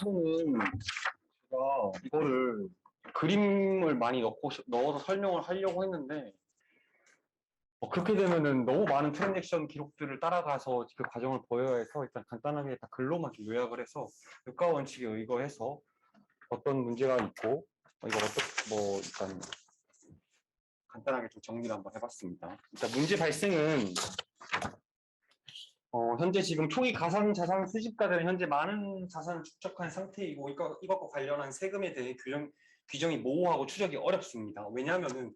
우선은 제가 이거를 그림을 많이 넣어서 설명을 하려고 했는데 그렇게 되면은 너무 많은 트랜잭션 기록들을 따라가서 그 과정을 보여야 해서 일단 간단하게 다 글로만 좀 요약을 해서 유가 원칙에 의거해서 어떤 문제가 있고 이거 일단 간단하게 좀 정리를 한번 해봤습니다. 일단 문제 발생은 현재 지금 초기 가상자산 수집가들은 현재 많은 자산을 축적한 상태이고 이것과 관련한 세금에 대해 규정이 모호하고 추적이 어렵습니다. 왜냐하면은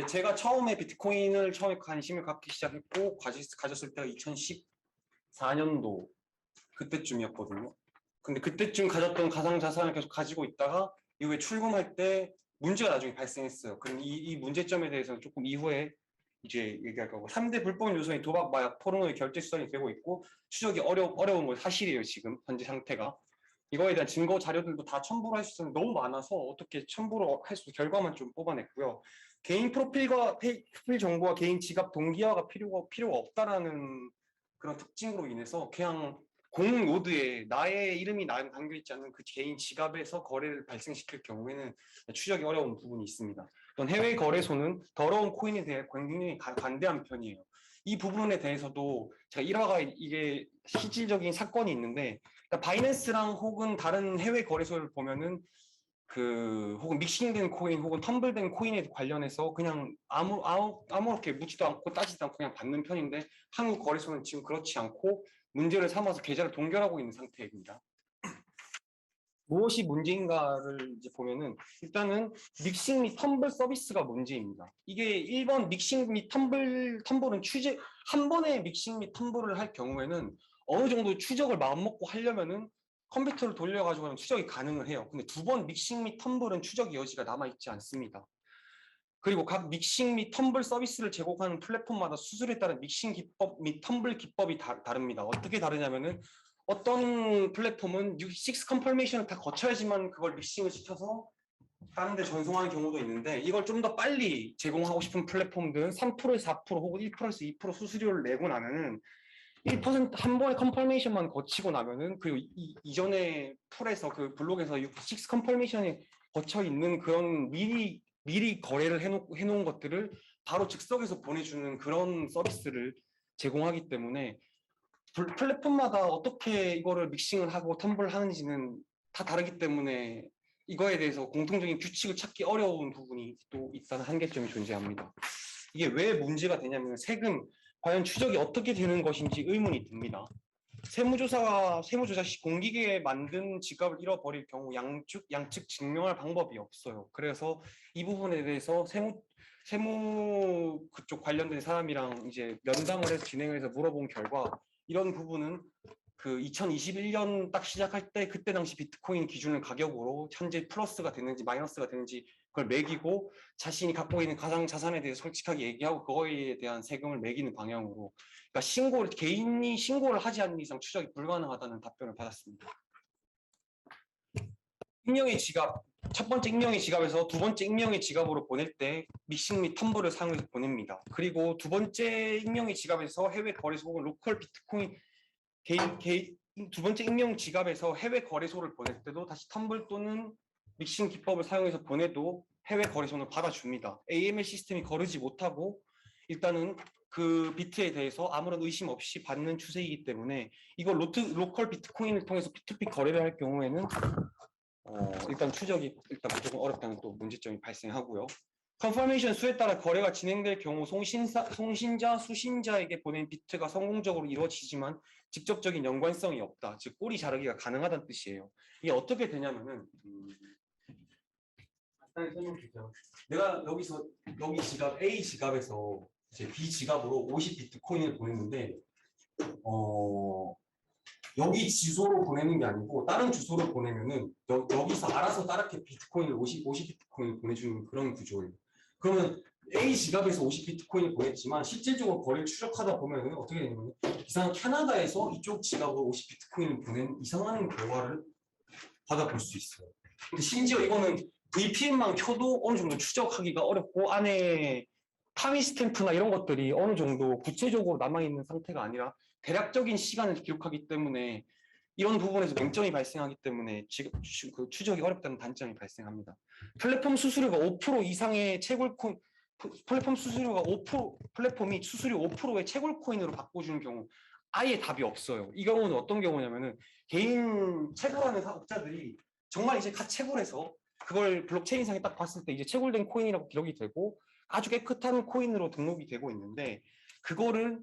제가 처음에 비트코인을 처음에 관심을 갖기 시작했고 가졌을 때가 2014년도 그때쯤이었거든요. 근데 그때쯤 가졌던 가상자산을 계속 가지고 있다가 이후에 출금할 때 문제가 나중에 발생했어요. 그럼 이 문제점에 대해서 조금 이후에 이제 얘기할 거고 3대 불법 요소인 도박, 마약, 포르노의 결제 수단이 되고 있고 추적이 어려운 건 사실이에요. 지금 현재 상태가. 이거에 대한 증거 자료들도 다 첨부를 할 수 있는 너무 많아서 어떻게 첨부를 할 수 결과만 좀 뽑아냈고요. 개인 프로필 정보와 개인 지갑 동기화가 필요가 없다라는 그런 특징으로 인해서 그냥 공 노드에 나의 이름이 담겨 있지 않는 그 개인 지갑에서 거래를 발생시킬 경우에는 추적이 어려운 부분이 있습니다. 또 해외 거래소는 더러운 코인에 대해 굉장히 관대한 편이에요. 이 부분에 대해서도 제가 일화가 이게 실질적인 사건이 있는데, 그러니까 바이낸스랑 혹은 다른 해외 거래소를 보면은 혹은 믹싱된 코인 혹은 텀블된 코인에 관련해서 그냥 아무렇게 묻지도 않고 따지지도 않고 그냥 받는 편인데 한국 거래소는 지금 그렇지 않고 문제를 삼아서 계좌를 동결하고 있는 상태입니다. 무엇이 문제인가를 이제 보면은 일단은 믹싱 및 텀블 서비스가 문제입니다. 이게 1번 믹싱 및 텀블은 한 번에 믹싱 및 텀블을 할 경우에는 어느 정도 추적을 마음먹고 하려면은 컴퓨터를 돌려가지고 추적이 가능을 해요. 근데 2번 믹싱 및 텀블은 추적 여지가 남아있지 않습니다. 그리고 각 믹싱 및 텀블 서비스를 제공하는 플랫폼마다 수수료에 따른 믹싱 기법 및 텀블 기법이 다릅니다. 어떻게 다르냐면은 어떤 플랫폼은 6 컨퍼메이션을 다 거쳐야지만 그걸 믹싱을 시켜서 다른 데 전송하는 경우도 있는데 이걸 좀 더 빨리 제공하고 싶은 플랫폼들은 3%에서 4% 혹은 1%에서 2% 수수료를 내고 나면은 1%한 번에 컨퍼메이션만 거치고 나면은 그 이전에 풀에서 그 블록에서 6 컨퍼메이션이 거쳐 있는 그런 미리 거래를 해놓은 것들을 바로 즉석에서 보내주는 그런 서비스를 제공하기 때문에 플랫폼마다 어떻게 이거를 믹싱을 하고 텀블을 하는지는 다 다르기 때문에 이거에 대해서 공통적인 규칙을 찾기 어려운 부분이 또 있다는 한계점이 존재합니다. 이게 왜 문제가 되냐면 세금, 과연 추적이 어떻게 되는 것인지 의문이 듭니다. 세무조사 시 공기계에 만든 지갑을 잃어버릴 경우 양측 증명할 방법이 없어요. 그래서 이 부분에 대해서 세무 그쪽 관련된 사람이랑 이제 면담을 해서 진행을 해서 물어본 결과 이런 부분은 그 2021년 딱 시작할 때 그때 당시 비트코인 기준을 가격으로 현재 플러스가 됐는지 마이너스가 됐는지 그걸 매기고 자신이 갖고 있는 가상 자산에 대해서 솔직하게 얘기하고 그거에 대한 세금을 매기는 방향으로 그러니까 개인이 신고를 하지 않는 이상 추적이 불가능하다는 답변을 받았습니다. 익명의 지갑, 첫 번째 익명의 지갑에서 두 번째 익명의 지갑으로 보낼 때 믹싱 및 텀블을 사용해서 보냅니다. 그리고 두 번째 익명의 지갑에서 해외 거래소 혹은 로컬 비트코인 두 번째 익명 지갑에서 해외 거래소를 보낼 때도 다시 텀블 또는 믹싱 기법을 사용해서 보내도 해외 거래소는 받아줍니다. AML 시스템이 거르지 못하고 일단은 그 비트에 대해서 아무런 의심 없이 받는 추세이기 때문에 이걸 로컬 비트코인을 통해서 P2P 거래를 할 경우에는 일단 추적이 일단 무조건 어렵다는 또 문제점이 발생하고요. 컨퍼메이션 수에 따라 거래가 진행될 경우 송신자, 수신자에게 보낸 비트가 성공적으로 이루어지지만 직접적인 연관성이 없다. 즉 꼬리 자르기가 가능하다는 뜻이에요. 이게 어떻게 되냐면은 간단히 설명드릴게요. 내가 여기 지갑 A 지갑에서 이제 B 지갑으로 50 비트코인을 보냈는데 여기 주소로 보내는 게 아니고 다른 주소로 보내면은 여기서 알아서 다르게 비트코인을 50 비트코인을 보내주는 그런 구조예요. 그러면 A 지갑에서 50 비트코인을 보냈지만 실질적으로 거래를 추적하다 보면은 어떻게 되냐면 이상한 캐나다에서 이쪽 지갑으로 50 비트코인을 보낸 이상한 결과를 받아볼 수 있어요. 근데 심지어 이거는 VPN만 켜도 어느 정도 추적하기가 어렵고 안에 타임스탬프나 이런 것들이 어느 정도 구체적으로 남아있는 상태가 아니라 대략적인 시간을 기록하기 때문에 이런 부분에서 맹점이 발생하기 때문에 지금 그 추적이 어렵다는 단점이 발생합니다. 플랫폼 수수료가 5% 이상의 채굴 코인, 플랫폼 수수료가 5%, 플랫폼이 수수료 5%의 채굴 코인으로 바꿔주는 경우 아예 답이 없어요. 이 경우는 어떤 경우냐면은 개인 채굴하는 사업자들이 정말 이제 갓 채굴해서 그걸 블록체인상에 딱 봤을 때 이제 채굴된 코인이라고 기록이 되고 아주 깨끗한 코인으로 등록이 되고 있는데 그거를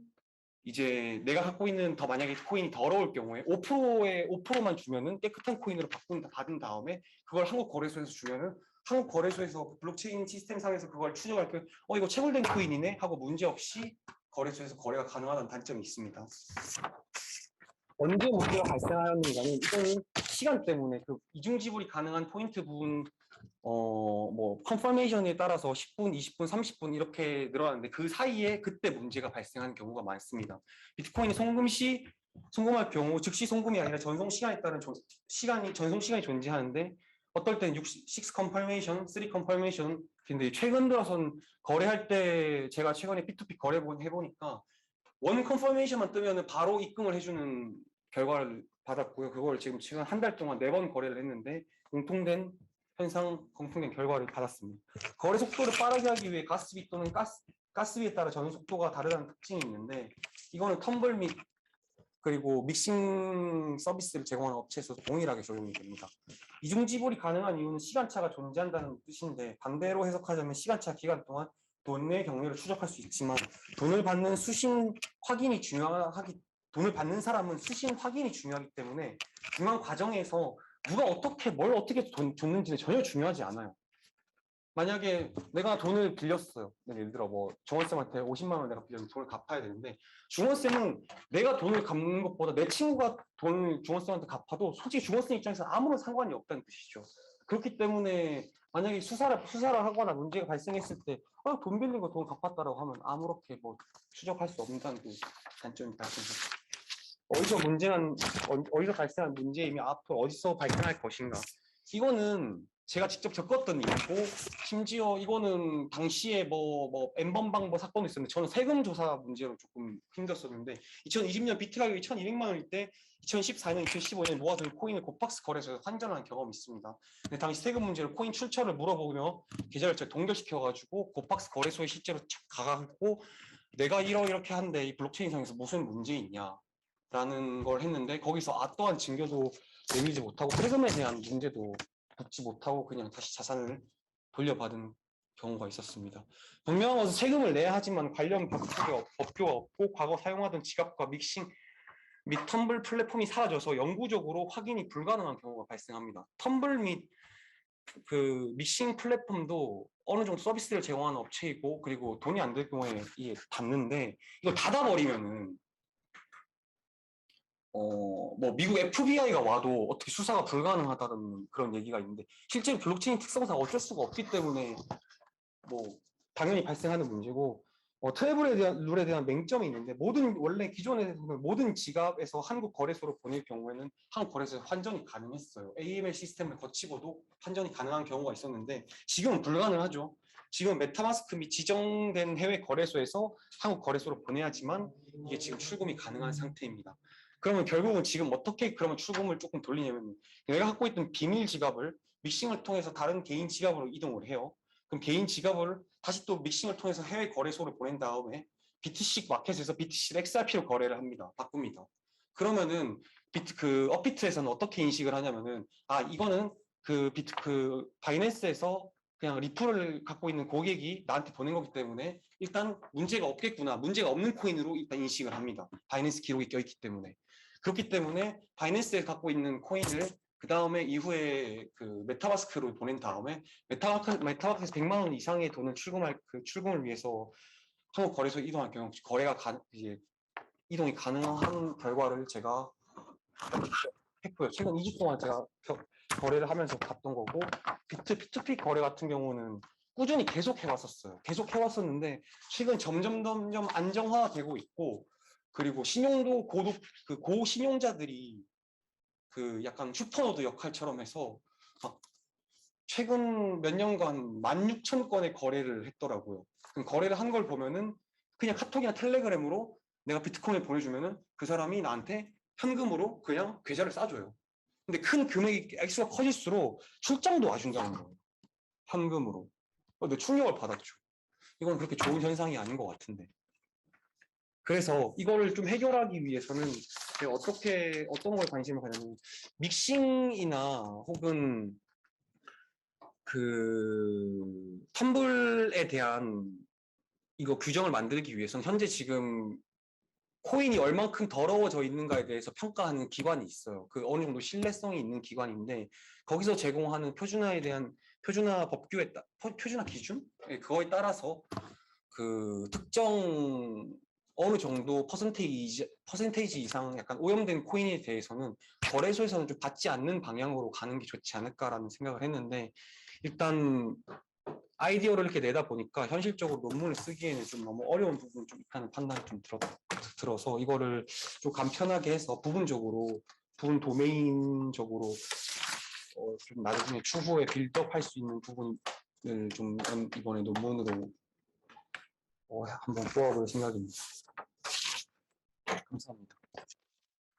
이제 내가 갖고 있는 더 만약에 코인이 더러울 경우에 5%에 5%만 주면은 깨끗한 코인으로 받은 다음에 그걸 한국 거래소에서 주면은 한국 거래소에서 블록체인 시스템 상에서 그걸 추적할 때 이거 채굴된 코인이네 하고 문제 없이 거래소에서 거래가 가능하다는 단점이 있습니다. 언제 문제가 발생하는가는 이거는 시간 때문에 그 이중 지불이 가능한 포인트 부분 뭐 컨퍼메이션에 따라서 10분, 20분, 30분 이렇게 늘어나는데 그 사이에 그때 문제가 발생하는 경우가 많습니다. 비트코인이 송금 시 송금할 경우 즉시 송금이 아니라 전송 시간에 따른 전송 시간이 존재하는데 어떨 때는 6 confirmation, 3 confirmation 근데 최근 들어선 거래할 때 제가 최근에 P2P 거래 해보니까 원 컨퍼메이션만 뜨면은 바로 입금을 해주는 결과를 받았고요. 그걸 지금 한 달 동안 4번 거래를 했는데 공통된 현상, 공통된 결과를 받았습니다. 거래 속도를 빠르게 하기 위해 가스비 또는 가스비에 따라 전송 속도가 다르다는 특징이 있는데 이거는 텀블 및 그리고 믹싱 서비스를 제공하는 업체에서 동일하게 적용이 됩니다. 이중 지불이 가능한 이유는 시간차가 존재한다는 뜻인데 반대로 해석하자면 시간차 기간 동안 돈 내 경로를 추적할 수 있지만 돈을 받는 수신 확인이 돈을 받는 사람은 수신 확인이 중요하기 때문에 중간 과정에서 누가 어떻게 뭘 어떻게 줬는지는 전혀 중요하지 않아요. 만약에 내가 돈을 빌렸어요. 예를 들어 뭐 중원쌤한테 50만 원 내가 빌렸는데 돈을 갚아야 되는데 중원쌤은 내가 돈을 갚는 것보다 내 친구가 돈을 중원쌤한테 갚아도 솔직히 중원쌤 입장에서 아무런 상관이 없다는 뜻이죠. 그렇기 때문에 만약에 수사를 하거나 문제가 발생했을 때 돈 빌린 거 돈 갚았다라고 하면 아무렇게 뭐 추적할 수 없다는 그 단점이 발생합니다. 어디서 발생한 문제이며 앞으로 어디서 발생할 것인가. 이거는 제가 직접 겪었던 일이고 심지어 이거는 당시에 뭐 N번방 사건도 있었는데 저는 세금 조사 문제로 조금 힘들었었는데 2020년 비트 가격이 1200만 원일 때 2014년, 2015년에 모아둔 코인을 고팍스 거래소에서 환전한 경험이 있습니다. 근데 당시 세금 문제로 코인 출처를 물어보며 계좌를 제가 동결시켜가지고 고팍스 거래소에 실제로 가갖고 내가 이렇게 한데 이 블록체인상에서 무슨 문제 있냐 라는 걸 했는데 거기서 또한 징계도 내밀지 못하고 세금에 대한 문제도 붙지 못하고 그냥 다시 자산을 돌려받은 경우가 있었습니다. 분명한 것은 세금을 내야 하지만 관련 법규가 없고 과거 사용하던 지갑과 믹싱 및 텀블 플랫폼이 사라져서 영구적으로 확인이 불가능한 경우가 발생합니다. 텀블 및 그 믹싱 플랫폼도 어느 정도 서비스를 제공하는 업체이고 그리고 돈이 안 될 경우에 이게 닫는데 이걸 닫아버리면은 뭐 미국 FBI가 와도 어떻게 수사가 불가능하다는 그런 얘기가 있는데 실제로 블록체인 특성상 어쩔 수가 없기 때문에 뭐 당연히 발생하는 문제고 트래블에 대한 룰에 대한 맹점이 있는데 원래 기존에 모든 지갑에서 한국 거래소로 보낼 경우에는 한국 거래소에서 환전이 가능했어요. AML 시스템을 거치고도 환전이 가능한 경우가 있었는데 지금은 불가능하죠. 지금 메타마스크 및 지정된 해외 거래소에서 한국 거래소로 보내야지만 이게 지금 출금이 가능한 상태입니다. 그러면 결국은 지금 어떻게 그러면 출금을 조금 돌리냐면 내가 갖고 있던 비밀 지갑을 믹싱을 통해서 다른 개인 지갑으로 이동을 해요. 그럼 개인 지갑을 다시 또 믹싱을 통해서 해외 거래소를 보낸 다음에 BTC 마켓에서 BTC XRP로 거래를 합니다. 바꿉니다. 그러면은 업비트에서는 어떻게 인식을 하냐면은 이거는 그 바이낸스에서 그냥 리플을 갖고 있는 고객이 나한테 보낸 거기 때문에 일단 문제가 없겠구나. 문제가 없는 코인으로 일단 인식을 합니다. 바이낸스 기록이 껴있기 때문에. 그렇기 때문에 바이낸스에 갖고 있는 코인을 그 다음에 이후에 그 메타마스크로 보낸 다음에 메타마스크에서 100만 원 이상의 돈을 출금을 위해서 한국 거래소에 이동할 경우 이제 이동이 가능한 결과를 제가 했고요. 최근 2주 동안 제가 거래를 하면서 봤던 거고 P2P 거래 같은 경우는 꾸준히 계속 해왔었어요. 계속 해왔었는데 최근 점점 안정화되고 있고 그리고 신용도 고신용자들이 그 약간 슈퍼노드 역할처럼 해서 최근 몇 년간 16,000건의 거래를 했더라고요. 그럼 거래를 한 걸 보면은 그냥 카톡이나 텔레그램으로 내가 비트코인을 보내주면은 그 사람이 나한테 현금으로 그냥 계좌를 싸줘요. 근데 큰 금액이 액수가 커질수록 출장도 와준다는 거예요. 현금으로. 근데 충격을 받았죠. 이건 그렇게 좋은 현상이 아닌 것 같은데. 그래서 이거를 좀 해결하기 위해서는 제가 어떤 거에 관심을 가냐면 믹싱이나 혹은 그 텀블에 대한 이거 규정을 만들기 위해서는 현재 지금 코인이 얼만큼 더러워져 있는가에 대해서 평가하는 기관이 있어요. 그 어느 정도 신뢰성이 있는 기관인데 거기서 제공하는 표준화에 대한 표준화 법규에 표준화 기준? 예, 그거에 따라서 그 특정 어느 정도 퍼센테이지 이상 약간 오염된 코인에 대해서는 거래소에서는 좀 받지 않는 방향으로 가는 게 좋지 않을까라는 생각을 했는데 일단 아이디어를 이렇게 내다 보니까 현실적으로 논문을 쓰기에는 좀 너무 어려운 부분이 좀 있다는 판단이 좀 들어서 이거를 좀 간편하게 해서 부분 도메인적으로 좀 나중에 추후에 빌드업 할 수 있는 부분을 좀 이번에 논문으로 한번 뽑아볼 생각입니다. 감사합니다.